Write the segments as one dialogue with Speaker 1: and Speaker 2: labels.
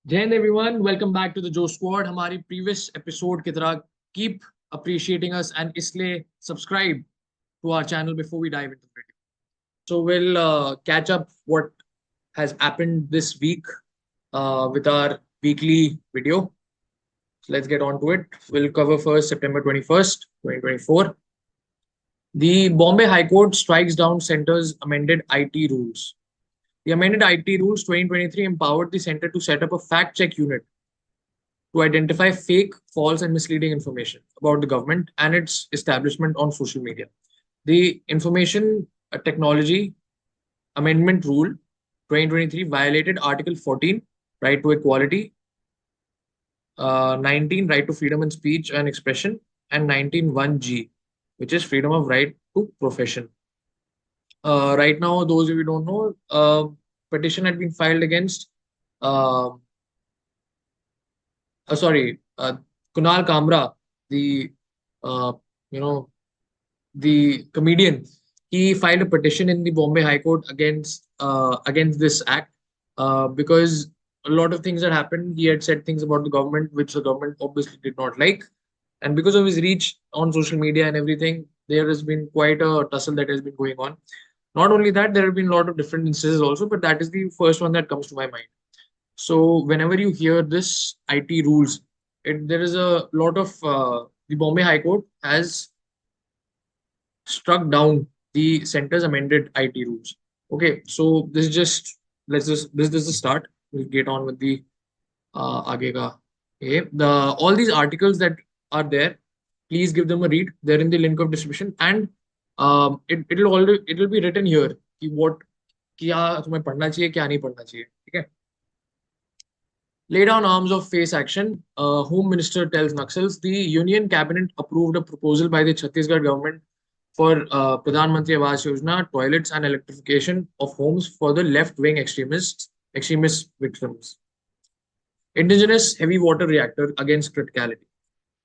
Speaker 1: जय हिंद everyone, welcome back to the जो स्क्वाड। हमारी प्रीवियस एपिसोड की तरह कीप appreciating us and इसलिए subscribe to our channel before we dive into the video. So we'll catch up what has happened this week with our weekly video. So let's get on to it. We'll cover first September 21st, 2024. The Bombay High Court strikes down center's amended IT rules. The amended IT rules 2023 empowered the center to set up a fact check unit to identify fake, false, and misleading information about the government and its establishment on social media. The Information Technology Amendment Rule 2023 violated Article 14, right to equality, 19, right to freedom and speech and expression, and 19(1)(g, which is freedom of right to profession. Right now, those of you who don't know, petition had been filed against uh, Kunal Kamra, the uh, you know the comedian. He filed a petition in the Bombay High Court against this act because a lot of things that happened. He had said things about the government which the government obviously did not like, and because of his reach on social media and everything, there has been quite a tussle that has been going on. Not only that, there have been a lot of different instances also, but that is the first one that comes to my mind. So whenever you hear this IT rules, there is a lot of the Bombay High Court has struck down the center's amended IT rules. Okay, so this is just this is the start. We'll get on with the आगे का. Okay, the all these articles that are there, please give them a read. They're in the link of description, and it'll be written here कि what क्या तुम्हें पढ़ना चाहिए क्या नहीं पढ़ना चाहिए. ठीक है. Lay down arms of face action. Home Minister tells Naxals the Union Cabinet approved a proposal by the Chhattisgarh government for Pradhan Mantri Awas Yojana, toilets and electrification of homes for the left-wing extremist victims. Indigenous heavy water reactor against criticality.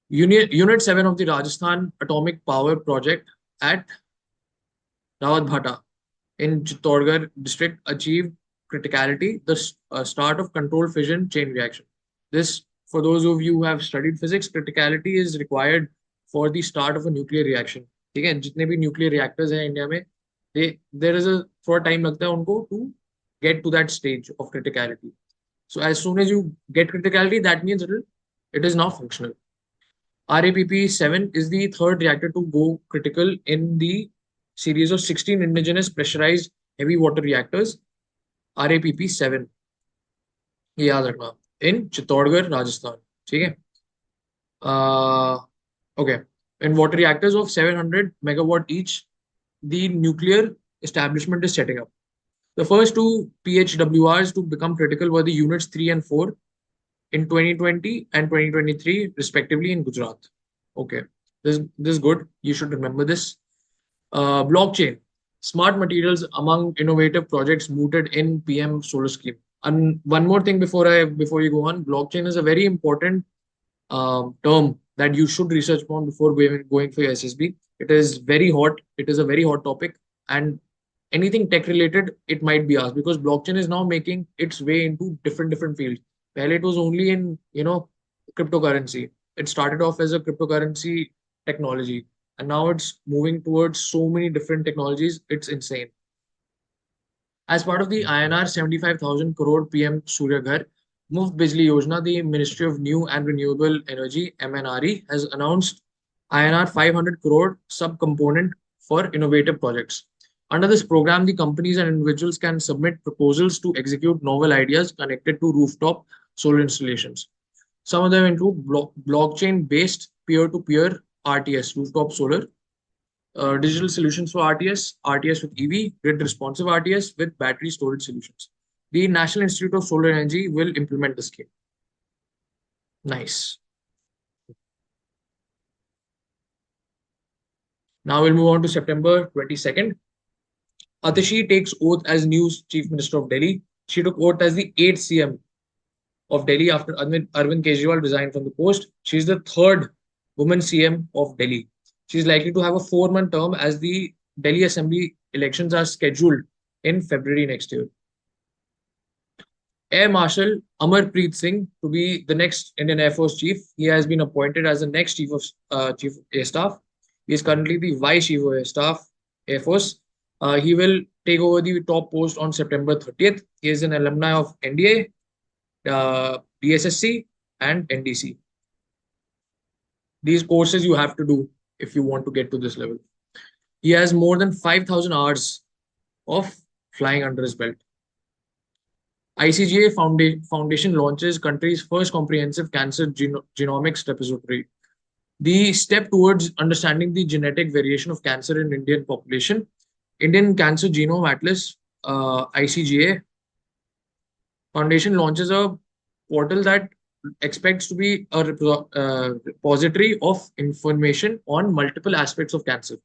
Speaker 1: Unit 7 of the Rajasthan Atomic Power Project at Rawat Bhata in Chittorgarh district achieved criticality, the start of controlled fission chain reaction. This, for those of you who have studied physics, criticality is required for the start of a nuclear reaction. ठीक है, जितने भी nuclear reactors हैं India में, there is a थोड़ा time लगता है उनको to get to that stage of criticality. So as soon as you get criticality, that means it is now functional. RAPP 7 is the third reactor to go critical in the series of 16 indigenous pressurized heavy water reactors. RAPP 7, ये याद रखना, in Chittorgarh Rajasthan. ठीक है. Okay, in water reactors of 700 megawatt each, the nuclear establishment is setting up. The first two PHWRs to become critical were the units 3 and 4 in 2020 and 2023 respectively in Gujarat. Okay, this is good. You should remember this. Blockchain, smart materials among innovative projects mooted in PM Solar Scheme. And one more thing before you go on, blockchain is a very important term that you should research on before going for your SSB. It is very hot. It is a very hot topic, and anything tech related, it might be asked because blockchain is now making its way into different fields. Well, it was only in cryptocurrency. It started off as a cryptocurrency technology, and now it's moving towards so many different technologies. It's insane. As part of the INR 75,000 crore PM Surya Ghar Muft Bijli Yojana, the Ministry of New and Renewable Energy (MNRE) has announced INR 500 crore sub-component for innovative projects. Under this program, the companies and individuals can submit proposals to execute novel ideas connected to rooftop solar installations. Some of them include blockchain-based peer-to-peer RTS, rooftop solar, digital solutions for RTS with EV, grid-responsive RTS with battery storage solutions. The National Institute of Solar Energy will implement the scheme. Nice. Now we'll move on to September 22nd. Atishi takes oath as new Chief Minister of Delhi. She took oath as the 8th CM of Delhi after Arvind Kejriwal resigned from the post. She is the third woman CM of Delhi. She is likely to have a 4-month term as the Delhi Assembly elections are scheduled in February next year. Air Marshal Amarpreet Singh to be the next Indian Air Force chief. He has been appointed as the next chief of air staff. He is currently the vice chief of air staff, Air Force. He will take over the top post on September 30th. He is an alumni of NDA, DSSC, and NDC. These courses you have to do if you want to get to this level. He has more than 5,000 hours of flying under his belt. ICGA Foundation launches country's first comprehensive cancer genomics repository. The step towards understanding the genetic variation of cancer in Indian population. Indian Cancer Genome Atlas, ICGA Foundation launches a portal that expects to be a repository of information on multiple aspects of cancer.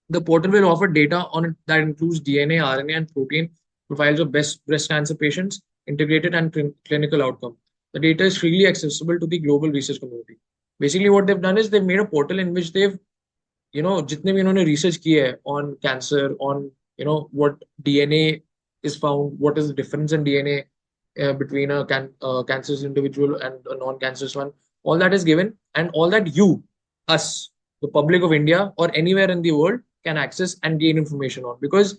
Speaker 1: The portal will offer data on it that includes DNA, RNA, and protein profiles of breast cancer patients, integrated and clinical outcome. The data is freely accessible to the global research community. Basically, what they've done is they've made a portal in which they've, जितने भी इन्होंने research किया है on cancer, on what DNA is found, what is the difference in DNA between a cancerous individual and a non-cancerous one, all that is given, and all that us, the public of India or anywhere in the world can access and gain information on. Because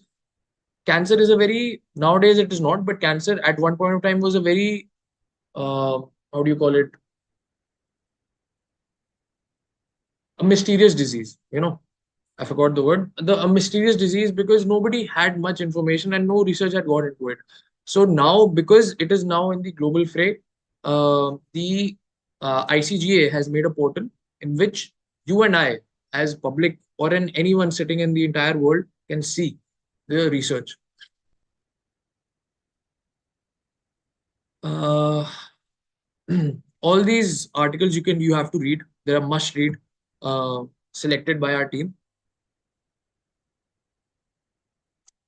Speaker 1: cancer is a very, nowadays it is not, but cancer at one point of time was a very, how do you call it? A mysterious disease, I forgot the word. A mysterious disease because nobody had much information and no research had got into it. So now, because it is now in the global fray, the ICGA has made a portal in which you and I, as public or anyone sitting in the entire world, can see the research. All these articles you have to read. They are must read, selected by our team.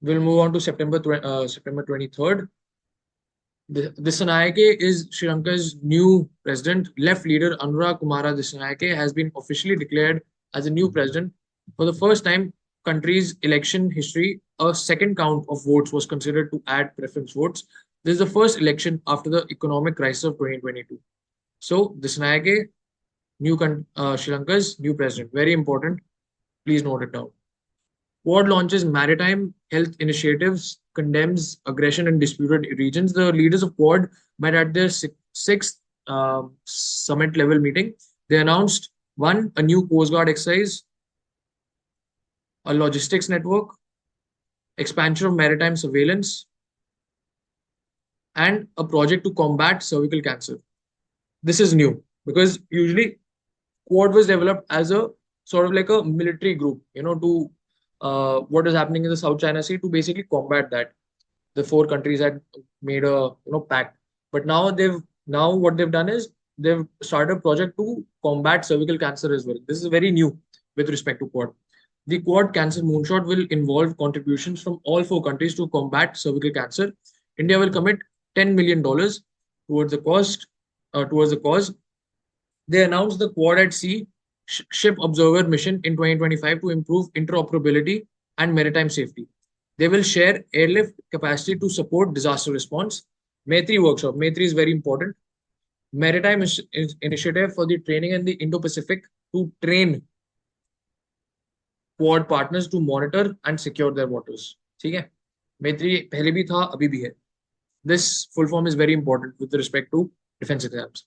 Speaker 1: We'll move on to September 23rd. Dissanayake is Sri Lanka's new president. Left leader Anurag Kumara Dissanayake has been officially declared as a new president. For the first time, country's election history, a second count of votes was considered to add preference votes. This is the first election after the economic crisis of 2022. So, Dissanayake, Sri Lanka's new president. Very important. Please note it down. Quad launches maritime health initiatives, condemns aggression in disputed regions. The leaders of Quad met at their sixth summit level meeting. They announced one, a new Coast Guard exercise, a logistics network, expansion of maritime surveillance, and a project to combat cervical cancer. This is new because usually Quad was developed as a sort of like a military group, to what is happening in the South China Sea to basically combat that. The four countries had made a pact, but now what they've done is they've started a project to combat cervical cancer as well. This is very new with respect to Quad. The Quad Cancer Moonshot will involve contributions from all four countries to combat cervical cancer. India will commit $10 million towards the cause. They announced the Quad at Sea Ship Observer mission in 2025 to improve interoperability and maritime safety. They will share airlift capacity to support disaster response. Maitri workshop. Maitri is very important. Maritime initiative for the training in the Indo-Pacific to train Quad partners to monitor and secure their waters. ठीक है? Maitri पहले भी था, अभी भी है. This full form is very important with respect to defense exams.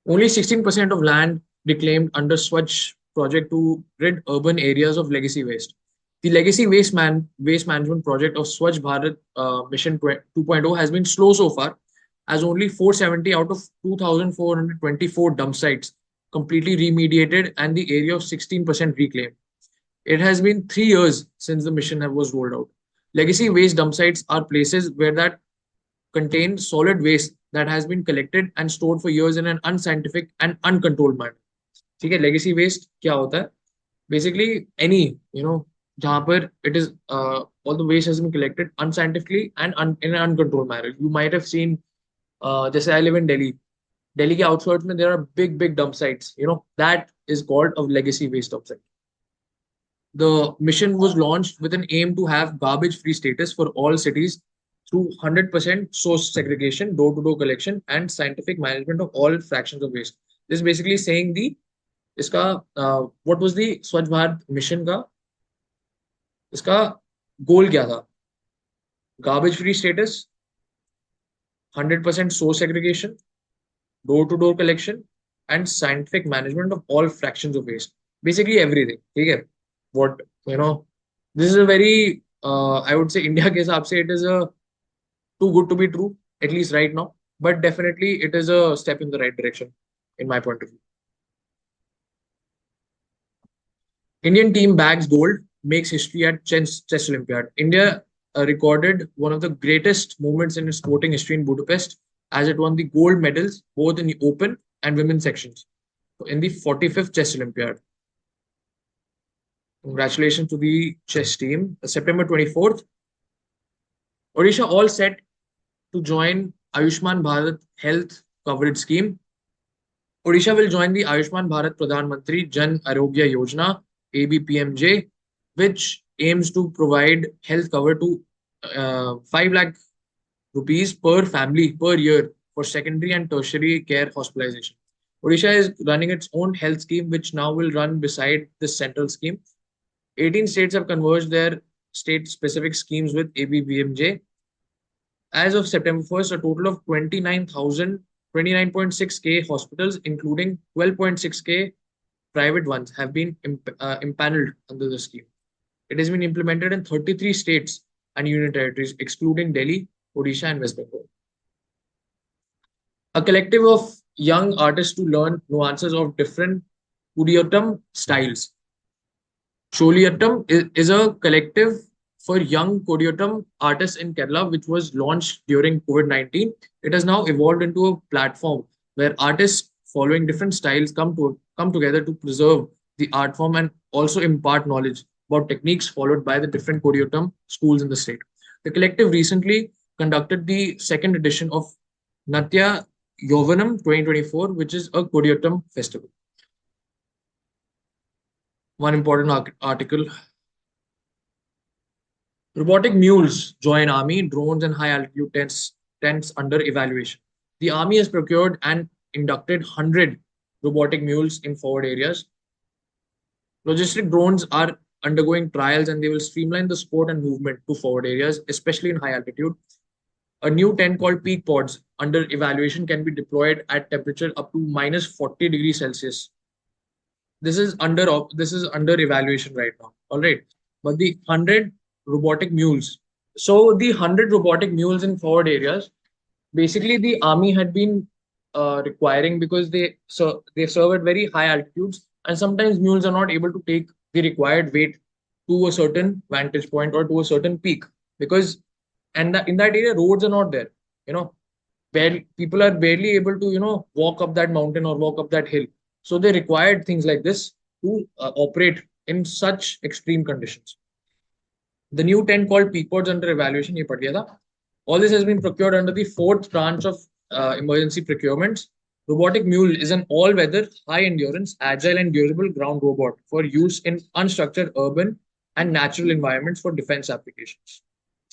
Speaker 1: Only 16% of land reclaimed under Swachh project to rid urban areas of legacy waste. The legacy waste management project of Swachh Bharat Mission 2.0 has been slow so far, as only 470 out of 2,424 dump sites completely remediated and the area of 16% reclaimed. It has been 3 years since the mission was rolled out. Legacy waste dump sites are places where that contain solid waste that has been collected and stored for years in an unscientific and uncontrolled manner. ठीक है, legacy waste क्या होता है? Basically, any, जहाँ पर it is all the waste has been collected unscientifically and in an uncontrolled manner. You might have seen, जैसे I live in Delhi. Delhi के outskirts में there are big dump sites. That is called a legacy waste dump site. The mission was launched with an aim to have garbage-free status for all cities through 100% source segregation, door-to-door collection, and scientific management of all fractions of waste. This is basically saying the इसका what was the स्वच्छ Bharat mission का इसका गोल क्या था? Garbage free status, 100% source segregation, door to door collection, and scientific management of all fractions of waste. Basically everything. Okay? What you know, this is a very I would say India के हिसाब से it is a too good to be true, at least right now. But definitely it is a step in the right direction, in my point of view. Indian team bags gold, makes history at Chess Olympiad. India recorded one of the greatest moments in its sporting history in Budapest as it won the gold medals both in the open and women's sections in the 45th Chess Olympiad. Congratulations to the chess team. September 24th, Odisha all set to join Ayushman Bharat Health Coverage Scheme. Odisha will join the Ayushman Bharat Pradhan Mantri Jan Arogya Yojana ABPMJ, which aims to provide health cover to 5 lakh rupees per family per year for secondary and tertiary care hospitalization. Odisha is running its own health scheme, which now will run beside this central scheme. 18 states have converged their state-specific schemes with ABPMJ. As of September 1st, a total of 29.6K hospitals, including 12.6K private ones, have been impaneled under the scheme. It has been implemented in 33 states and union territories, excluding Delhi, Odisha, and West Bengal. A collective of young artists to learn nuances of different Kudiyattam styles. Sholiyattam is a collective for young Kudiyattam artists in Kerala, which was launched during COVID-19. It has now evolved into a platform where artists following different styles come together to preserve the art form and also impart knowledge about techniques followed by the different Kudiyattam schools in the state. The collective recently conducted the second edition of Natya Yovanam 2024, which is a Kudiyattam festival. One important article. Robotic mules join army, drones and high altitude tents under evaluation. The army has procured and inducted 100 robotic mules in forward areas. Logistic drones are undergoing trials and they will streamline the support and movement to forward areas, especially in high altitude. A new tent called peak pods under evaluation can be deployed at temperature up to minus 40 degrees Celsius. This is under evaluation right now. All right. But the 100 robotic mules. So the 100 robotic mules in forward areas, basically the army had been requiring because they serve at very high altitudes and sometimes mules are not able to take the required weight to a certain vantage point or to a certain peak because in that area roads are not there, people are barely able to walk up that mountain or walk up that hill, so they required things like this to operate in such extreme conditions. The new tent called peak pods under evaluation, ye pad liya tha. All this has been procured under the fourth tranche of emergency procurements. Robotic mule is an all-weather, high-endurance, agile and durable ground robot for use in unstructured urban and natural environments for defense applications.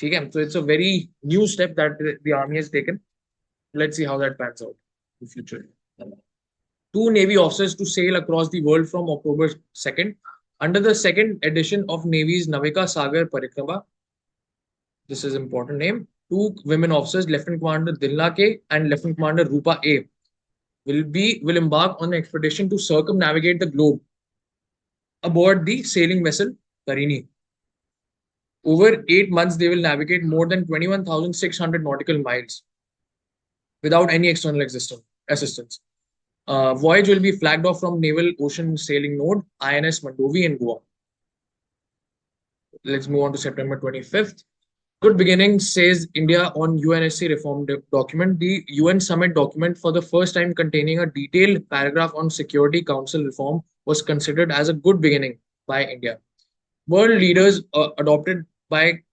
Speaker 1: Okay? So it's a very new step that the army has taken. Let's see how that pans out in the future. 2 Navy officers to sail across the world from October 2nd under the second edition of Navy's Navika Sagar Parikrama. This is an important name. 2 women officers, Lieutenant Commander Dilna K and Lieutenant Commander Rupa A, will embark on an expedition to circumnavigate the globe aboard the sailing vessel Tarini. Over 8 months, they will navigate more than 21,600 nautical miles without any external assistance. Voyage will be flagged off from Naval Ocean Sailing Node, INS Mandovi in Goa. Let's move on to September 25th. Good beginning, says India on UNSC reform document. The UN summit document, for the first time containing a detailed paragraph on Security Council reform, was considered as a good beginning by India. World leaders adopted by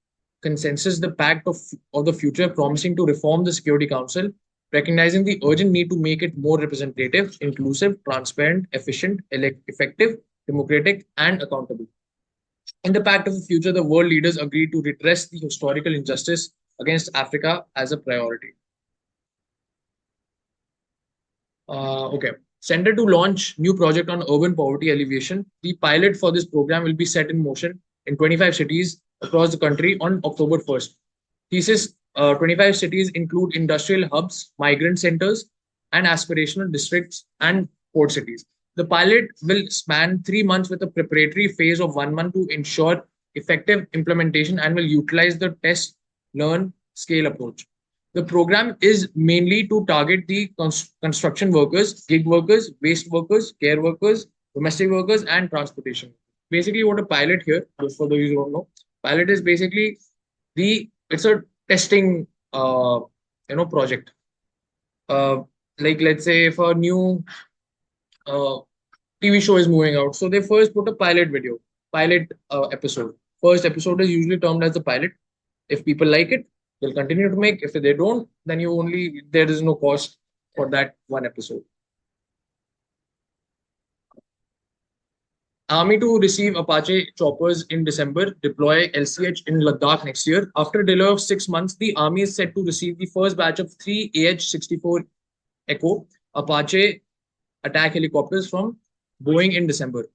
Speaker 1: consensus the Pact of the Future, promising to reform the Security Council, recognizing the urgent need to make it more representative, inclusive, transparent, efficient, effective, democratic, and accountable. In the Pact of the Future, the world leaders agreed to redress the historical injustice against Africa as a priority. Okay. Centered to launch new project on urban poverty alleviation, the pilot for this program will be set in motion in 25 cities across the country on October 1st. Thesis 25 cities include industrial hubs, migrant centers, and aspirational districts and port cities. The pilot will span 3 months with a preparatory phase of 1 month to ensure effective implementation and will utilize the test, learn, scale approach. The program is mainly to target the construction workers, gig workers, waste workers, care workers, domestic workers, and transportation. Basically, what a pilot here, just for those who don't know, pilot is basically it's a testing project. Uh, like let's say if a new uh, TV show is moving out, so they first put a pilot video, pilot episode. First episode is usually termed as the pilot. If people like it, they'll continue to make. If they don't, then there is no cost for that one episode. Army to receive Apache choppers in December, deploy LCH in Ladakh next year. After a delay of 6 months, the Army is set to receive the first batch of three AH-64 Echo Apache attack helicopters from Boeing in December.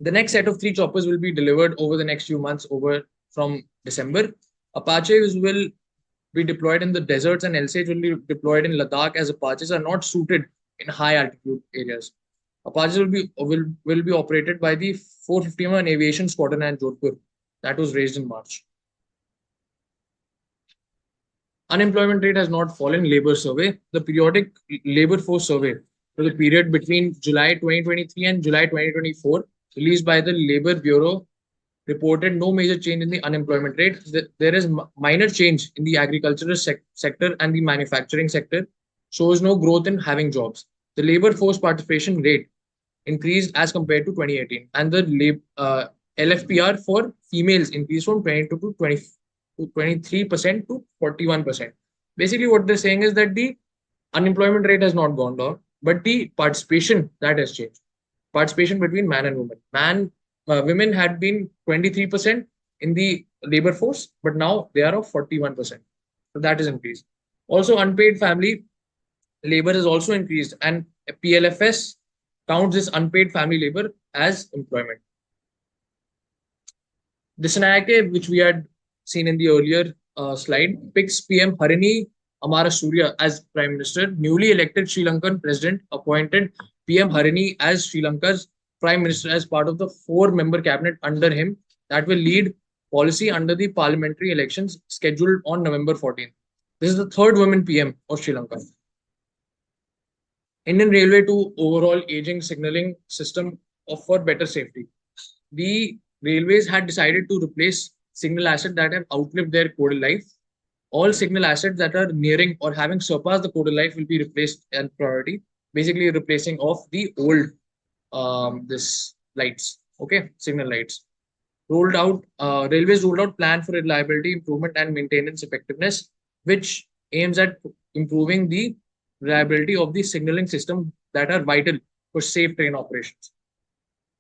Speaker 1: The next set of three choppers will be delivered over the next few months over from December. Apaches will be deployed in the deserts and LCH will be deployed in Ladakh as Apaches are not suited in high altitude areas. Apaches will be operated by the 451 Aviation Squadron and Jodhpur that was raised in March. Unemployment rate has not fallen. Labor survey. The periodic labor force survey for the period between July 2023 and July 2024 released by the Labor Bureau reported no major change in the unemployment rate. There is minor change in the agricultural sector and the manufacturing sector, shows no growth in having jobs. The labor force participation rate increased as compared to 2018, and the LFPR for females increased from 22 to 20 to 23% to 41%. Basically, what they're saying is that the unemployment rate has not gone down, but the participation that has changed. Participation between man and woman. Women had been 23% in the labor force, but now they are of 41%. So that is increased. Also, unpaid family labor has also increased, and PLFS counts this unpaid family labor as employment. The scenario which we had seen in the earlier slide picks PM Harini Amarasuriya as Prime Minister. Newly elected Sri Lankan President appointed PM Harini as Sri Lanka's Prime Minister as part of the four-member cabinet under him that will lead policy under the parliamentary elections scheduled on November 14th. This is the third woman PM of Sri Lanka. Indian Railway to overall aging signaling system for better safety. The railways had decided to replace signal assets that have outlived their coded life. All signal assets that are nearing or having surpassed the coded life will be replaced as priority, basically replacing of the old this lights, okay, signal lights. Railways rolled out plan for reliability improvement and maintenance effectiveness, which aims at improving the reliability of the signaling system that are vital for safe train operations.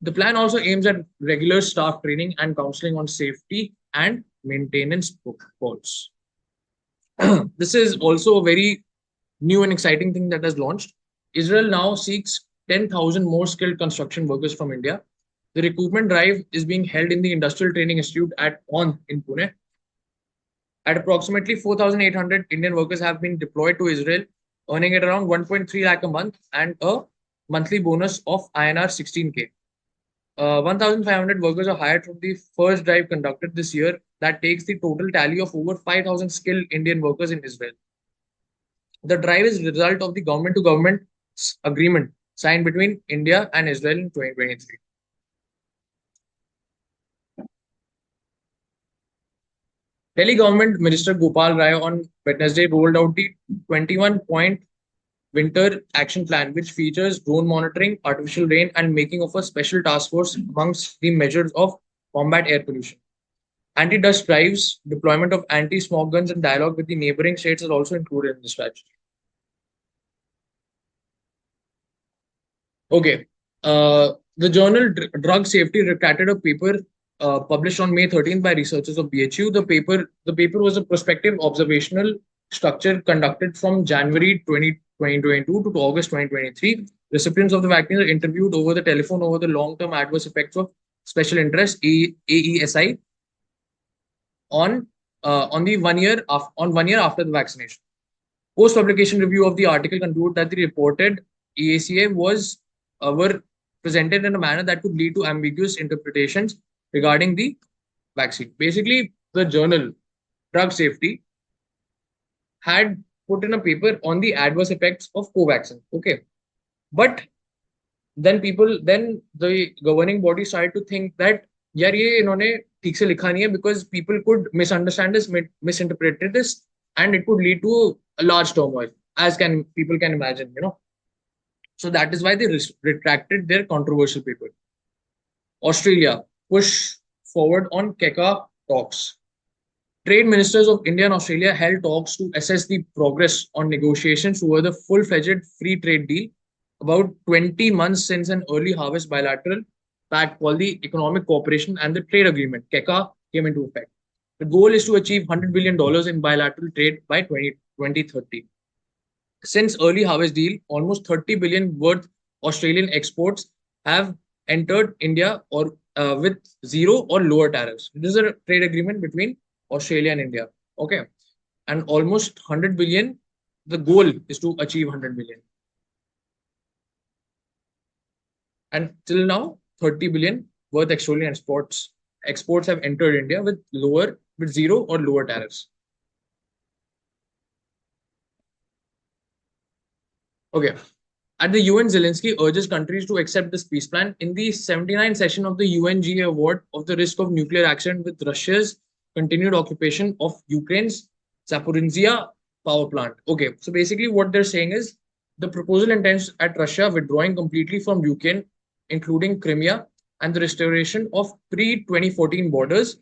Speaker 1: The plan also aims at regular staff training and counseling on safety and maintenance protocols. This is also a very new and exciting thing that has launched. Israel now seeks 10,000 more skilled construction workers from India. The recruitment drive is being held in the Industrial Training Institute at ON in Pune. At approximately 4,800 Indian workers have been deployed to Israel, earning at around 1.3 lakh a month and a monthly bonus of INR 16K. 1,500 workers are hired from the first drive conducted this year that takes the total tally of over 5,000 skilled Indian workers in Israel. The drive is the result of the government-to-government agreement signed between India and Israel in 2023. Delhi government minister Gopal Rai on Wednesday rolled out the 21-point winter action plan, which features drone monitoring, artificial rain, and making of a special task force amongst the measures of combat air pollution. Anti-dust drives, deployment of anti-smog guns, and dialogue with the neighboring states is also included in the strategy. Okay. The journal Drug Safety retracted a paper published on May 13th by researchers of BHU. The paper was a prospective observational structure conducted from January 2022 to August 2023. Recipients of the vaccine are interviewed over the telephone over the long-term adverse effects of special interest AESI on the 1 year after the vaccination. Post-publication review of the article concluded that the reported EACA were presented in a manner that could lead to ambiguous interpretations regarding the vaccine. Basically, the journal Drug Safety had put in a paper on the adverse effects of Covaxin. Okay, but then the governing body started to think that यार ये इन्होंने ठीक से लिखा नहीं है because people could misunderstand this, misinterpret this, and it could lead to a large turmoil, as can people can imagine, you know. So that is why they retracted their controversial paper. Australia push forward on KECA talks. Trade ministers of India and Australia held talks to assess the progress on negotiations toward the full-fledged free trade deal about 20 months since an early harvest bilateral pact called the Economic Cooperation and the Trade Agreement, KECA, came into effect. The goal is to achieve $100 billion in bilateral trade by 2030. Since early harvest deal, almost 30 billion worth Australian exports have entered India or with zero or lower tariffs. This is a trade agreement between Australia and India. Okay. And almost 100 billion, the goal is to achieve 100 billion. And till now, 30 billion worth Australian exports have entered India with zero or lower tariffs. Okay. At the UN, Zelensky urges countries to accept this peace plan. In the 79th session of the UNGA Award of the Risk of Nuclear Accident with Russia's continued occupation of Ukraine's Zaporizhzhia power plant. Okay, so basically what they're saying is the proposal intends at Russia withdrawing completely from Ukraine, including Crimea, and the restoration of pre-2014 borders,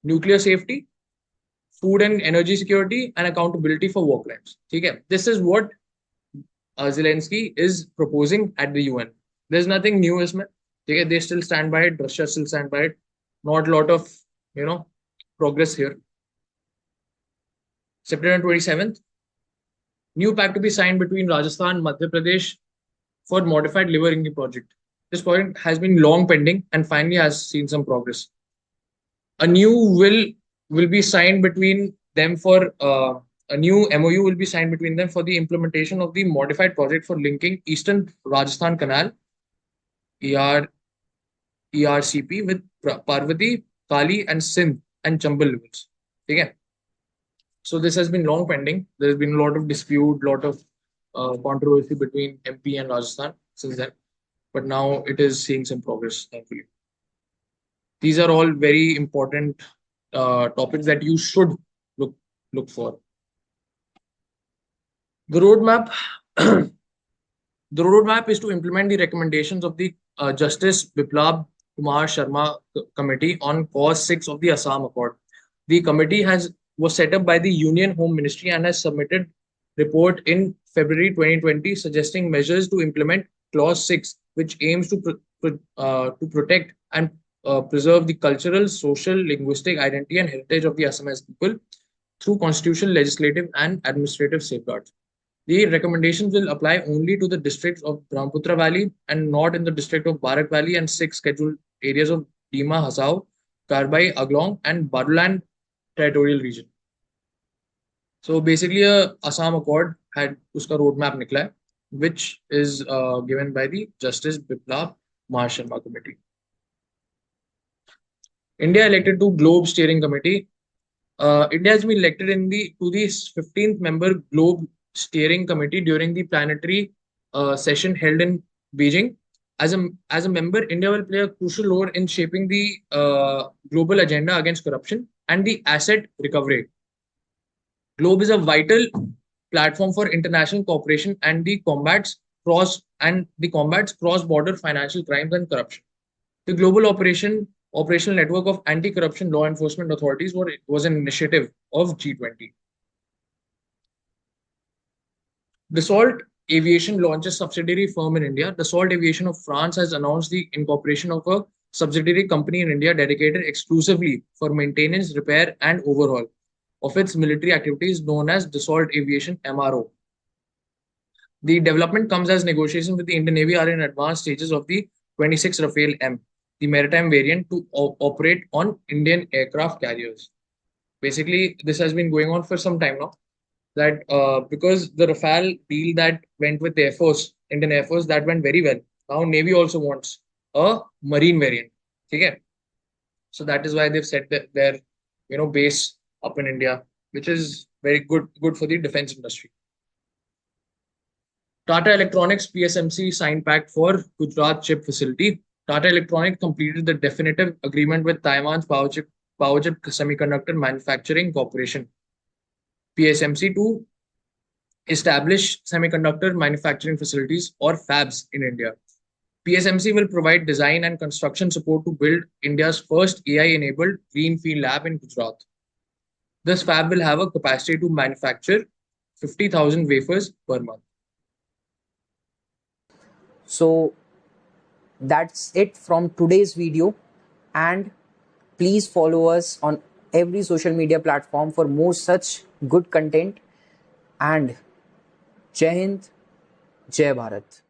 Speaker 1: nuclear safety, food and energy security, and accountability for war crimes. Okay, this is what Zelensky is proposing at the UN. There's nothing new, isn't it? They still stand by it. Russia still stand by it. Not a lot of, progress here. September 27th, new pact to be signed between Rajasthan and Madhya Pradesh for modified liver ringing project. This project has been long pending and finally has seen some progress. A new will be signed between them for a new MOU will be signed between them for the implementation of the modified project for linking Eastern Rajasthan Canal ERCP with Parvati, Kali, and Sindh and Chambal rivers. Okay. So this has been long pending. There has been a lot of dispute, lot of controversy between MP and Rajasthan since then, but now it is seeing some progress, thankfully. These are all very important topics that you should look for. The roadmap, the roadmap is to implement the recommendations of the Justice Biplab Kumar Sharma Committee on Cause 6 of the Assam Accord. The committee was set up by the Union Home Ministry and has submitted report in February 2020 suggesting measures to implement Clause 6, which aims to protect and preserve the cultural, social, linguistic identity and heritage of the Assamese people through constitutional, legislative, and administrative safeguards. The recommendations will apply only to the districts of Brahmaputra Valley and not in the district of Barak Valley and 6 scheduled areas of Dima, Hasao, Karbai, Aglong, and Baruland territorial region. So basically, Assam Accord had uska roadmap nikla hai, which is given by the Justice Biplab Kumar Sharma Committee. India elected to Globe Steering Committee. India has been elected to the 15th member Globe Steering Committee during the planetary session held in Beijing. As a member, India will play a crucial role in shaping the global agenda against corruption and the asset recovery. Globe is a vital platform for international cooperation and the combats cross-border financial crimes and corruption. The global operational network of anti-corruption law enforcement authorities was an initiative of G20. Dassault Aviation launches subsidiary firm in India. Dassault Aviation of France has announced the incorporation of a subsidiary company in India dedicated exclusively for maintenance, repair, and overhaul of its military activities known as Dassault Aviation MRO. The development comes as negotiations with the Indian Navy are in advanced stages of the 26 Rafale M, the maritime variant to operate on Indian aircraft carriers. Basically, this has been going on for some time now. That because the Rafale deal that went with the Air Force, Indian Air Force, that went very well. Now Navy also wants a marine variant. Okay, so that is why they've set their base up in India, which is very good for the defense industry. Tata Electronics PSMC signed pact for Gujarat chip facility. Tata Electronics completed the definitive agreement with Taiwan's power chip Semiconductor Manufacturing Corporation PSMC to establish semiconductor manufacturing facilities or fabs in India. PSMC will provide design and construction support to build India's first AI-enabled greenfield lab in Gujarat. This fab will have a capacity to manufacture 50,000 wafers per month.
Speaker 2: So that's it from today's video, and please follow us on every social media platform for more such good content. And Jai Hind, Jai Bharat.